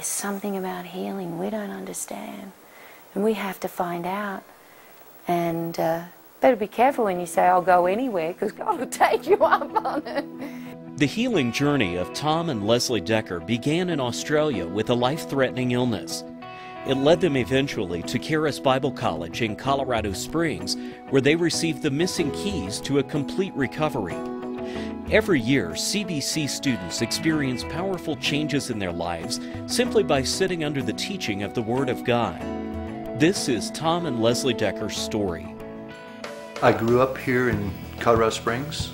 there's something about healing we don't understand, and we have to find out. And better be careful when you say, I'll go anywhere, because God will take you up on it. The healing journey of Tom and Lesley Decker began in Australia with a life-threatening illness. It led them eventually to Charis Bible College in Colorado Springs, where they received the missing keys to a complete recovery. Every year, CBC students experience powerful changes in their lives simply by sitting under the teaching of the Word of God. This is Tom and Lesley Decker's story. I grew up here in Colorado Springs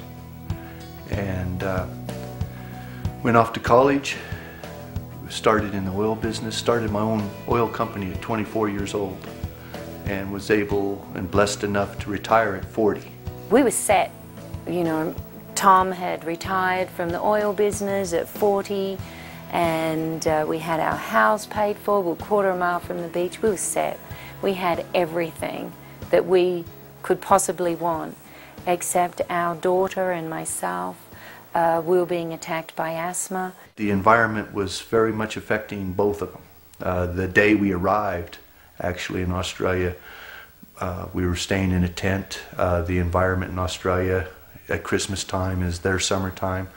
and went off to college, started in the oil business, started my own oil company at 24 years old, and was able and blessed enough to retire at 40. We were set. You know, Tom had retired from the oil business at 40, and we had our house paid for. We were a quarter of a mile from the beach. We were set. We had everything that we could possibly want, except our daughter and myself. We were being attacked by asthma. The environment was very much affecting both of them. The day we arrived, actually in Australia, we were staying in a tent. The environment in Australia at Christmas time is their summertime.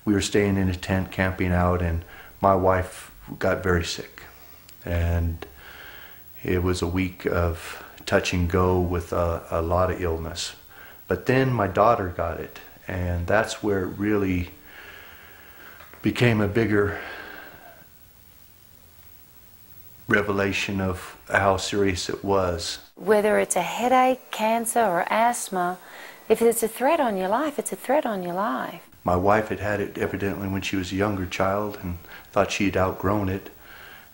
We were staying in a tent, camping out, and my wife got very sick. And it was a week of touch and go with a lot of illness. But then my daughter got it, and that's where it really became a bigger revelation of how serious it was. Whether it's a headache, cancer, or asthma, if it's a threat on your life, it's a threat on your life. My wife had had it evidently when she was a younger child and thought she had outgrown it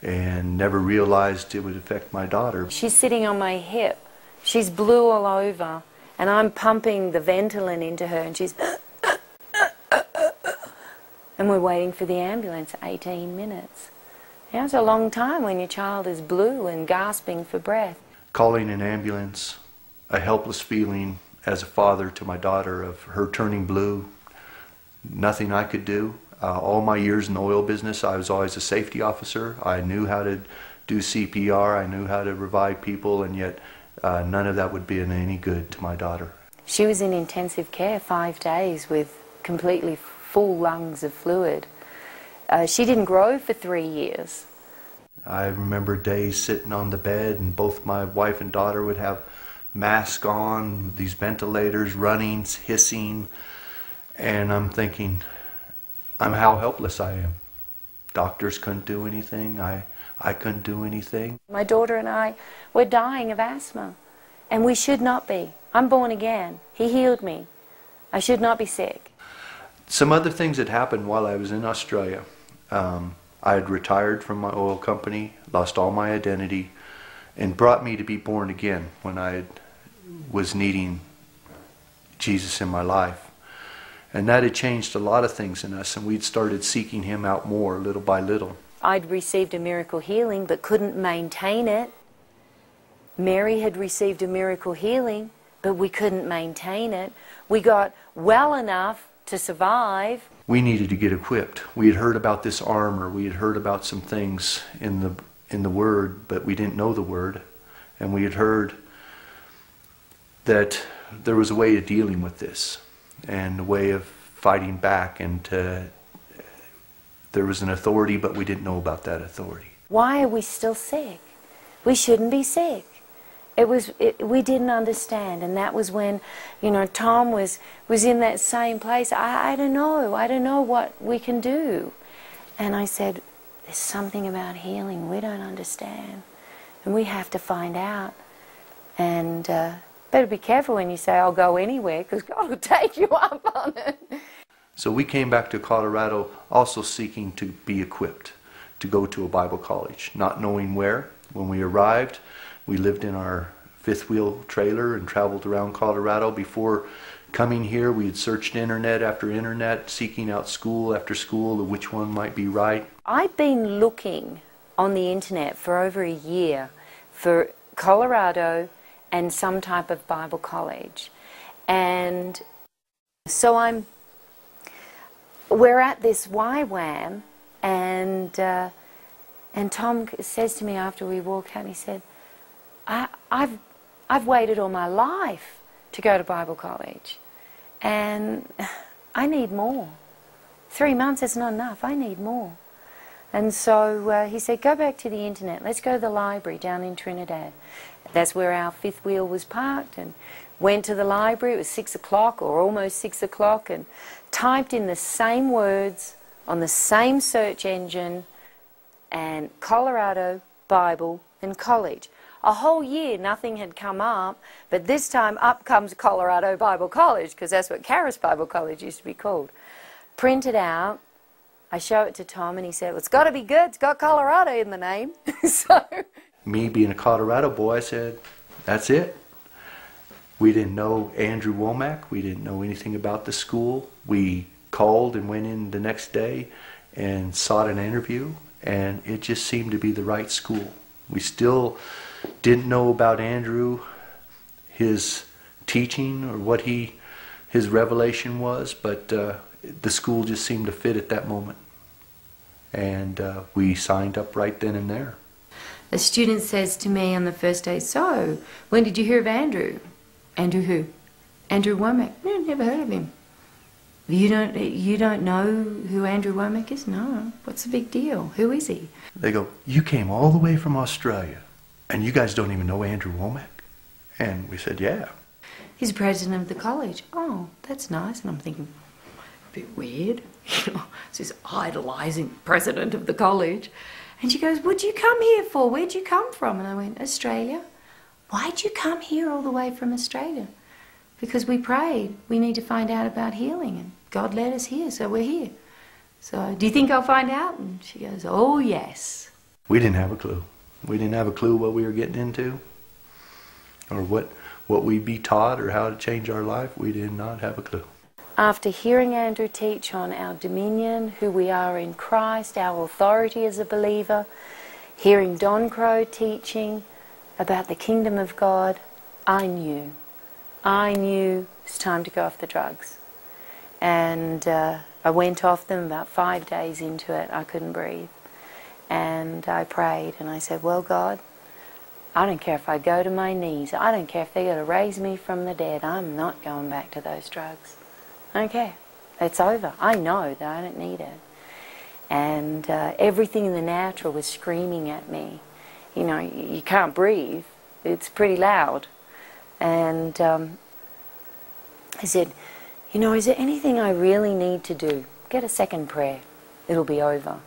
and never realized it would affect my daughter. She's sitting on my hip. She's blue all over, and I'm pumping the Ventolin into her, and she's and we're waiting for the ambulance 18 minutes. You know, it's a long time when your child is blue and gasping for breath. Calling an ambulance, a helpless feeling as a father to my daughter of her turning blue, nothing I could do. All my years in the oil business, I was always a safety officer. I knew how to do CPR, I knew how to revive people, and yet none of that would be any good to my daughter. She was in intensive care 5 days with completely full lungs of fluid. She didn't grow for 3 years. I remember days sitting on the bed, and both my wife and daughter would have masks on, these ventilators running, hissing, and I'm thinking, how helpless I am. Doctors couldn't do anything. I couldn't do anything. My daughter and I were dying of asthma, and we should not be. I'm born again. He healed me. I should not be sick. Some other things that happened while I was in Australia. I had retired from my oil company, lost all my identity, and brought me to be born again when I was needing Jesus in my life. And that had changed a lot of things in us, and we'd started seeking Him out more little by little. I'd received a miracle healing but couldn't maintain it. Mary had received a miracle healing, but we couldn't maintain it. We got well enough to survive. We needed to get equipped. We had heard about this armor. We had heard about some things in the Word, but we didn't know the Word. And we had heard that there was a way of dealing with this and a way of fighting back, and there was an authority, but we didn't know about that authority. Why are we still sick? We shouldn't be sick. We didn't understand, and that was when, you know, Tom was in that same place. I don't know what we can do. And I said, there's something about healing we don't understand, and we have to find out. And better be careful when you say, I'll go anywhere, because God will take you up on it. So we came back to Colorado also seeking to be equipped to go to a Bible college, not knowing where. When we arrived, we lived in our fifth-wheel trailer and traveled around Colorado. Before coming here, we had searched internet after internet, seeking out school after school of which one might be right. I'd been looking on the internet for over a year for Colorado and some type of Bible college. And so we're at this YWAM, and And Tom says to me after we walk out, he said, I've waited all my life to go to Bible college, and I need more. 3 months is not enough, I need more. And so he said, go back to the internet, let's go to the library down in Trinidad. That's where our fifth wheel was parked, and went to the library. It was 6 o'clock or almost 6 o'clock, and typed in the same words on the same search engine, and Colorado, Bible and college. A whole year nothing had come up, but this time up comes Colorado Bible College, because that's what Charis Bible College used to be called. Print it out. I show it to Tom, and he said, well, it's got to be good, it's got Colorado in the name. So, me being a Colorado boy, I said, that's it. We didn't know Andrew Womack, we didn't know anything about the school. We called and went in the next day and sought an interview, and it just seemed to be the right school. We still didn't know about Andrew, his teaching, or what his revelation was, but the school just seemed to fit at that moment. And we signed up right then and there. a student says to me on the first day, so, when did you hear of Andrew? Andrew who? Andrew Womack. No, never heard of him. You don't know who Andrew Womack is? No. What's the big deal? Who is he? They go, you came all the way from Australia, and you guys don't even know Andrew Womack? And we said, yeah. He's president of the college. Oh, that's nice. And I'm thinking, a bit weird. You know, it's this idolising president of the college. And she goes, what'd you come here for? Where'd you come from? And I went, Australia. Why'd you come here all the way from Australia? Because we prayed. We need to find out about healing. And God led us here, so we're here. So, do you think I'll find out? And she goes, oh, yes. We didn't have a clue. We didn't have a clue what we were getting into, or what we'd be taught, or how to change our life. We did not have a clue. After hearing Andrew teach on our dominion, who we are in Christ, our authority as a believer, hearing Don Crow teaching about the kingdom of God, I knew it's time to go off the drugs. And I went off them about 5 days into it. I couldn't breathe. And I prayed and I said, well, God, I don't care if I go to my knees. I don't care if they're going to raise me from the dead. I'm not going back to those drugs. I don't care. It's over. I know that I don't need it. And everything in the natural was screaming at me. You know, you can't breathe. It's pretty loud. And I said, you know, is there anything I really need to do? Get a second prayer. It'll be over.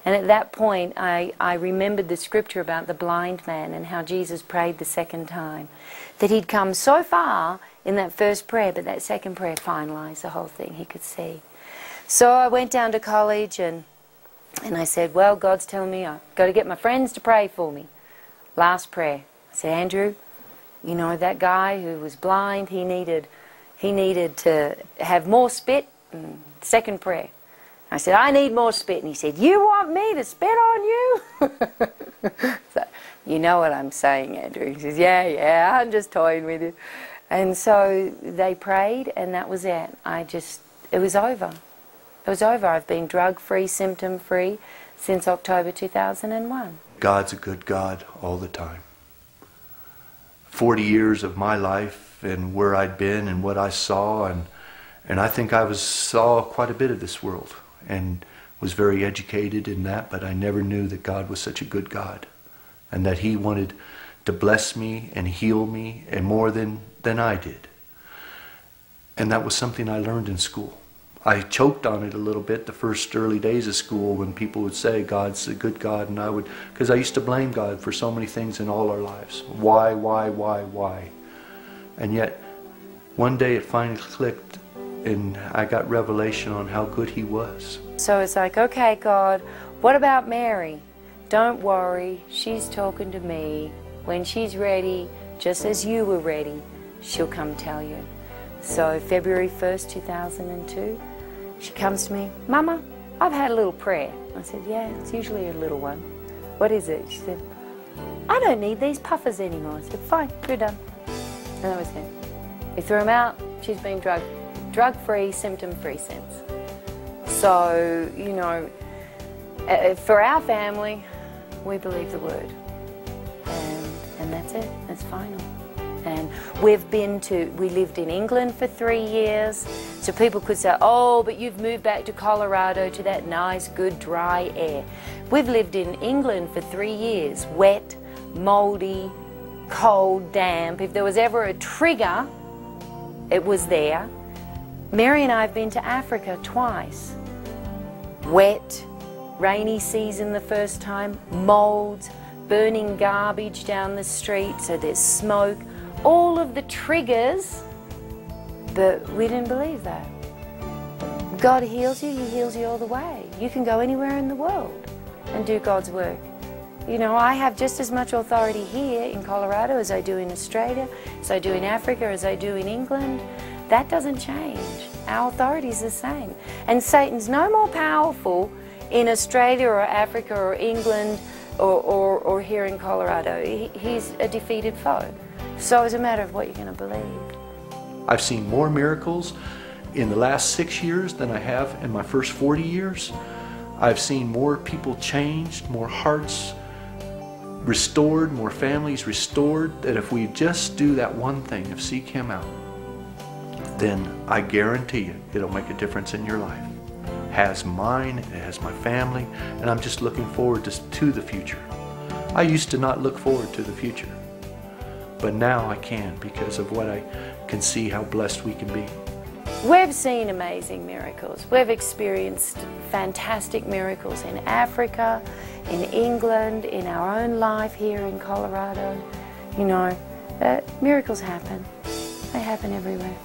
And at that point, I remembered the scripture about the blind man and how Jesus prayed the second time. That he'd come so far in that first prayer, but that second prayer finalized the whole thing. He could see. So I went down to college and I said, well, God's telling me I've got to get my friends to pray for me. Last prayer. I said, Andrew, you know, that guy who was blind, he needed to have more spit. And second prayer. I said, I need more spit. And he said, you want me to spit on you? So, you know what I'm saying, Andrew. He says, yeah, I'm just toying with you. And so they prayed, and that was it. It was over. It was over. I've been drug-free, symptom-free since October 2001. God's a good God all the time. 40 years of my life and where I'd been and what I saw, and I think I saw quite a bit of this world and was very educated in that, but I never knew that God was such a good God and that He wanted to bless me and heal me, and more than I did. And that was something I learned in school. I choked on it a little bit the first early days of school when people would say God's a good God, and because I used to blame God for so many things in all our lives. Why? And yet, one day it finally clicked, and I got revelation on how good He was. So it's like, okay, God, what about Mary? Don't worry, she's talking to me. When she's ready, just as you were ready, she'll come tell you. So February 1st, 2002, she comes to me, Mama, I've had a little prayer. I said, yeah, it's usually a little one. What is it? She said, I don't need these puffers anymore. I said, fine, you're done. And that was it. We threw them out. She's been drug-free, symptom-free since. So, you know, For our family, we believe the word. And that's it, that's final. And we lived in England for 3 years, so people could say, oh, but you've moved back to Colorado to that nice, good, dry air. We've lived in England for 3 years, wet, mouldy, cold, damp. If there was ever a trigger, it was there. Mary and I have been to Africa twice. Wet, rainy season the first time, molds, burning garbage down the street, so there's smoke, all of the triggers, but we didn't believe that. God heals you, He heals you all the way. You can go anywhere in the world and do God's work. You know, I have just as much authority here in Colorado as I do in Australia, as I do in Africa, as I do in England. That doesn't change. Our authority is the same. And Satan's no more powerful in Australia or Africa or England or here in Colorado. He's a defeated foe. So it's a matter of what you're going to believe. I've seen more miracles in the last 6 years than I have in my first 40 years. I've seen more people changed, more hearts restored, more families restored, that if we just do that one thing, if seek Him out, then I guarantee you it'll make a difference in your life. It has mine, it has my family, and I'm just looking forward to the future. I used to not look forward to the future, but now I can because of what I can see how blessed we can be. We've seen amazing miracles. We've experienced fantastic miracles in Africa, in England, in our own life here in Colorado. You know, miracles happen. They happen everywhere.